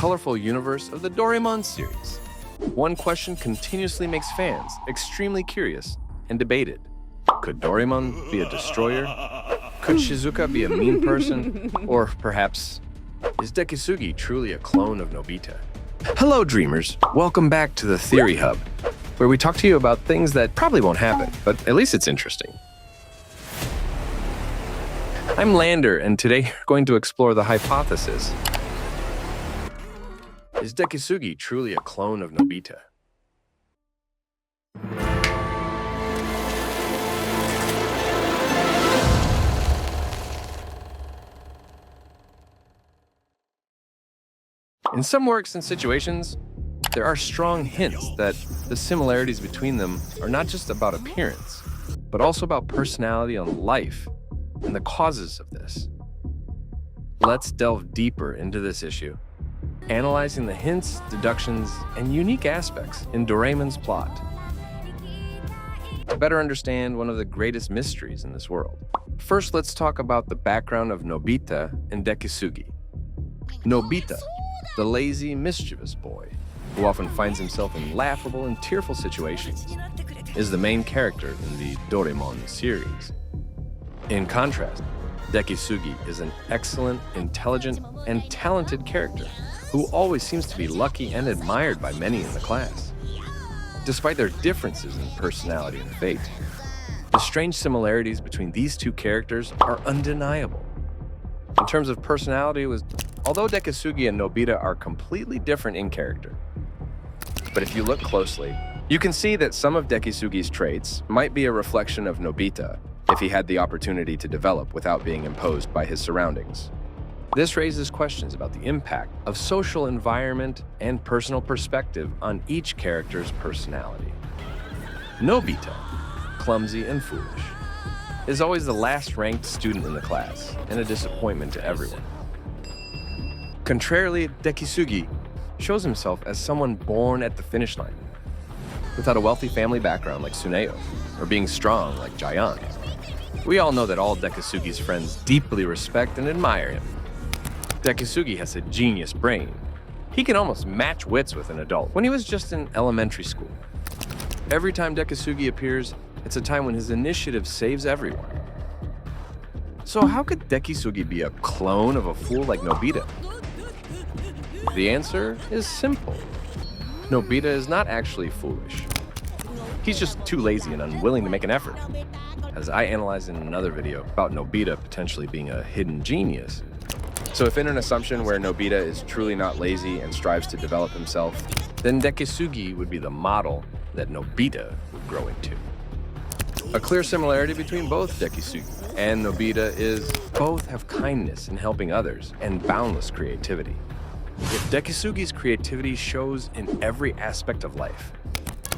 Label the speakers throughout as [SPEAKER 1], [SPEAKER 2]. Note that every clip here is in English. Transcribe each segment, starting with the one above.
[SPEAKER 1] colorful universe of the Doraemon series. One question continuously makes fans extremely curious and debated. Could Doraemon be a destroyer? Could Shizuka be a mean person? Or perhaps, is Dekisugi truly a clone of Nobita? Hello, dreamers. Welcome back to the Theory Hub, where we talk to you about things that probably won't happen, but at least it's interesting. I'm Lander, and today we're going to explore the hypothesis. Is Dekisugi truly a clone of Nobita? In some works and situations, there are strong hints that the similarities between them are not just about appearance, but also about personality and life, and the causes of this. Let's delve deeper into this issue, analyzing the hints, deductions, and unique aspects in Doraemon's plot to better understand one of the greatest mysteries in this world. First, let's talk about the background of Nobita and Dekisugi. Nobita, the lazy, mischievous boy, who often finds himself in laughable and tearful situations, is the main character in the Doraemon series. In contrast, Dekisugi is an excellent, intelligent, and talented character who always seems to be lucky and admired by many in the class. Despite their differences in personality and fate, the strange similarities between these two characters are undeniable. In terms of personality, although Dekisugi and Nobita are completely different in character, but if you look closely, you can see that some of Dekisugi's traits might be a reflection of Nobita if he had the opportunity to develop without being imposed by his surroundings. This raises questions about the impact of social environment and personal perspective on each character's personality. Nobita, clumsy and foolish, is always the last-ranked student in the class and a disappointment to everyone. Contrarily, Dekisugi shows himself as someone born at the finish line, without a wealthy family background like Tsuneo, or being strong like Jayan. We all know that all Dekisugi's friends deeply respect and admire him. Dekisugi has a genius brain. He can almost match wits with an adult when he was just in elementary school. Every time Dekisugi appears, it's a time when his initiative saves everyone. So how could Dekisugi be a clone of a fool like Nobita? The answer is simple. Nobita is not actually foolish. He's just too lazy and unwilling to make an effort. As I analyzed in another video about Nobita potentially being a hidden genius. So if in an assumption where Nobita is truly not lazy and strives to develop himself, then Dekisugi would be the model that Nobita would grow into. A clear similarity between both Dekisugi and Nobita is both have kindness in helping others and boundless creativity. If Dekisugi's creativity shows in every aspect of life,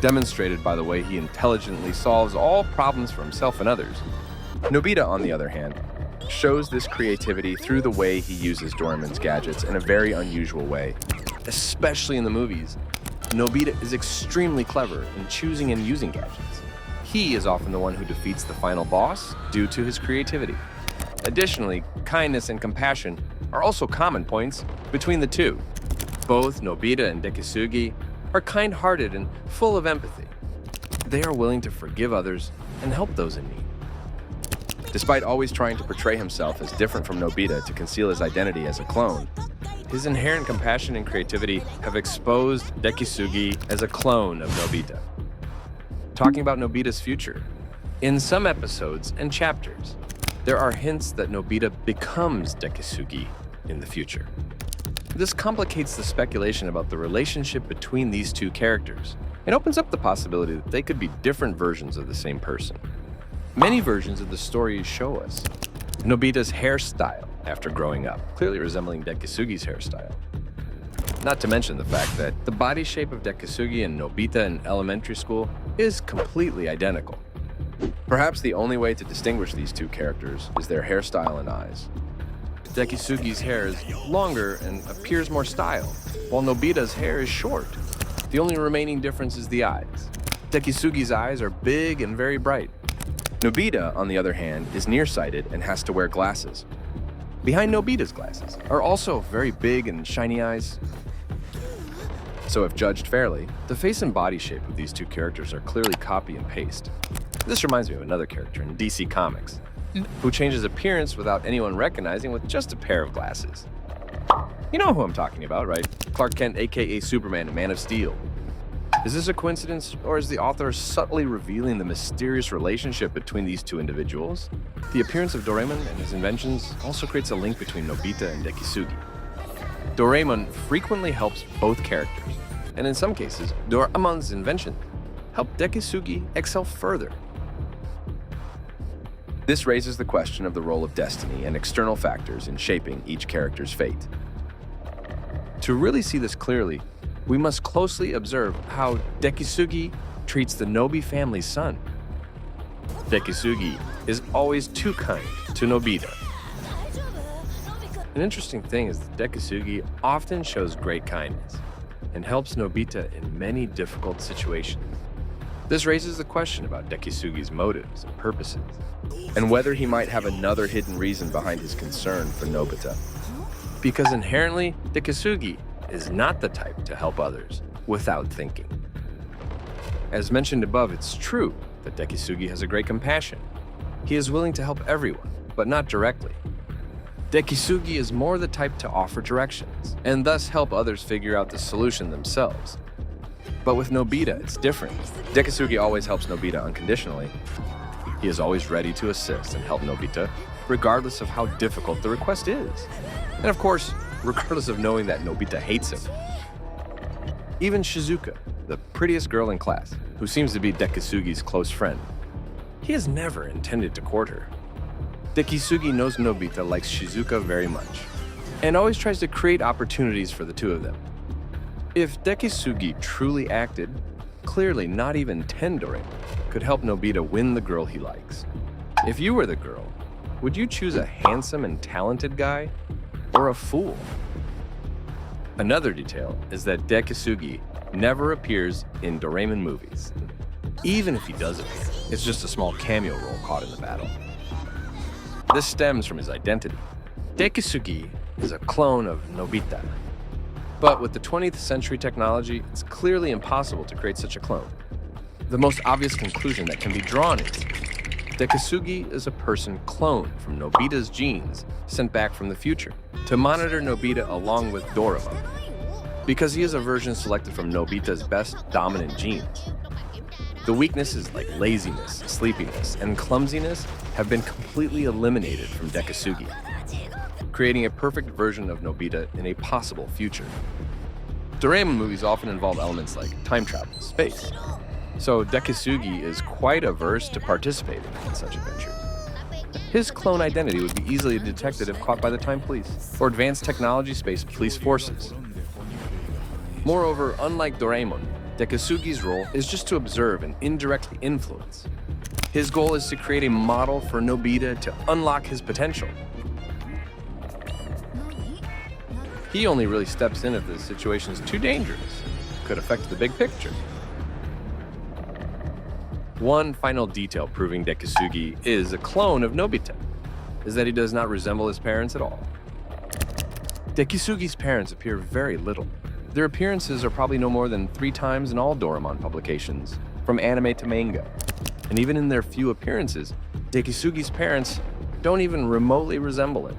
[SPEAKER 1] demonstrated by the way he intelligently solves all problems for himself and others, Nobita, on the other hand, shows this creativity through the way he uses Doraemon's gadgets in a very unusual way. Especially in the movies, Nobita is extremely clever in choosing and using gadgets. He is often the one who defeats the final boss due to his creativity. Additionally, kindness and compassion are also common points between the two. Both Nobita and Dekisugi are kind-hearted and full of empathy. They are willing to forgive others and help those in need. Despite always trying to portray himself as different from Nobita to conceal his identity as a clone, his inherent compassion and creativity have exposed Dekisugi as a clone of Nobita. Talking about Nobita's future, in some episodes and chapters, there are hints that Nobita becomes Dekisugi in the future. This complicates the speculation about the relationship between these two characters and opens up the possibility that they could be different versions of the same person. Many versions of the story show us Nobita's hairstyle after growing up, clearly resembling Dekisugi's hairstyle. Not to mention the fact that the body shape of Dekisugi and Nobita in elementary school is completely identical. Perhaps the only way to distinguish these two characters is their hairstyle and eyes. Dekisugi's hair is longer and appears more styled, while Nobita's hair is short. The only remaining difference is the eyes. Dekisugi's eyes are big and very bright. Nobita, on the other hand, is nearsighted and has to wear glasses. Behind Nobita's glasses are also very big and shiny eyes. So if judged fairly, the face and body shape of these two characters are clearly copy and paste. This reminds me of another character in DC Comics, who changes appearance without anyone recognizing with just a pair of glasses. You know who I'm talking about, right? Clark Kent, aka Superman in Man of Steel. Is this a coincidence, or is the author subtly revealing the mysterious relationship between these two individuals? The appearance of Doraemon and his inventions also creates a link between Nobita and Dekisugi. Doraemon frequently helps both characters, and in some cases, Doraemon's invention helped Dekisugi excel further. This raises the question of the role of destiny and external factors in shaping each character's fate. To really see this clearly, we must closely observe how Dekisugi treats the Nobi family's son. Dekisugi is always too kind to Nobita. An interesting thing is that Dekisugi often shows great kindness and helps Nobita in many difficult situations. This raises the question about Dekisugi's motives and purposes, and whether he might have another hidden reason behind his concern for Nobita. Because inherently, Dekisugi is not the type to help others without thinking. As mentioned above, it's true that Dekisugi has a great compassion. He is willing to help everyone, but not directly. Dekisugi is more the type to offer directions, and thus help others figure out the solution themselves. But with Nobita, it's different. Dekisugi always helps Nobita unconditionally. He is always ready to assist and help Nobita, regardless of how difficult the request is. And of course, regardless of knowing that Nobita hates him. Even Shizuka, the prettiest girl in class, who seems to be Dekisugi's close friend, he has never intended to court her. Dekisugi knows Nobita likes Shizuka very much, and always tries to create opportunities for the two of them. If Dekisugi truly acted, clearly not even 10 Doraemon could help Nobita win the girl he likes. If you were the girl, would you choose a handsome and talented guy or a fool? Another detail is that Dekisugi never appears in Doraemon movies. Even if he does appear, it's just a small cameo role caught in the battle. This stems from his identity. Dekisugi is a clone of Nobita. But with the 20th century technology, it's clearly impossible to create such a clone. The most obvious conclusion that can be drawn is Dekisugi is a person cloned from Nobita's genes sent back from the future to monitor Nobita along with Doraemon, because he is a version selected from Nobita's best dominant genes. The weaknesses like laziness, sleepiness, and clumsiness have been completely eliminated from Dekisugi, creating a perfect version of Nobita in a possible future. Doraemon movies often involve elements like time travel, space, so Dekisugi is quite averse to participating in such adventures. His clone identity would be easily detected if caught by the Time Police or Advanced Technology Space Police Forces. Moreover, unlike Doraemon, Dekisugi's role is just to observe and indirectly influence. His goal is to create a model for Nobita to unlock his potential. He only really steps in if the situation is too dangerous, could affect the big picture. One final detail proving Dekisugi is a clone of Nobita is that he does not resemble his parents at all. Dekisugi's parents appear very little. Their appearances are probably no more than 3 times in all Doraemon publications, from anime to manga. And even in their few appearances, Dekisugi's parents don't even remotely resemble him.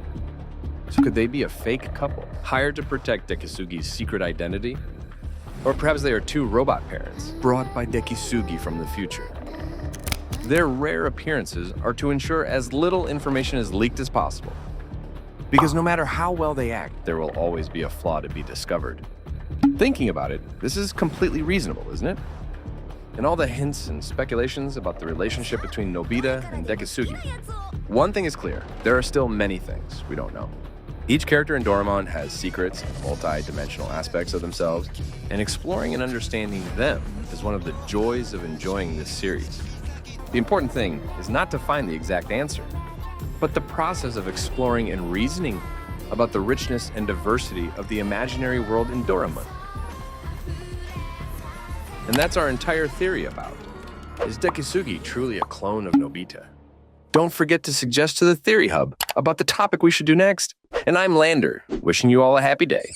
[SPEAKER 1] So could they be a fake couple, hired to protect Dekisugi's secret identity? Or perhaps they are 2 robot parents, brought by Dekisugi from the future. Their rare appearances are to ensure as little information is leaked as possible. Because no matter how well they act, there will always be a flaw to be discovered. Thinking about it, this is completely reasonable, isn't it? And all the hints and speculations about the relationship between Nobita and Dekisugi. One thing is clear, there are still many things we don't know. Each character in Doraemon has secrets and multi-dimensional aspects of themselves, and exploring and understanding them is one of the joys of enjoying this series. The important thing is not to find the exact answer, but the process of exploring and reasoning about the richness and diversity of the imaginary world in Doraemon. And that's our entire theory about, is Dekisugi truly a clone of Nobita? Don't forget to suggest to the Theory Hub about the topic we should do next. And I'm Lander, wishing you all a happy day.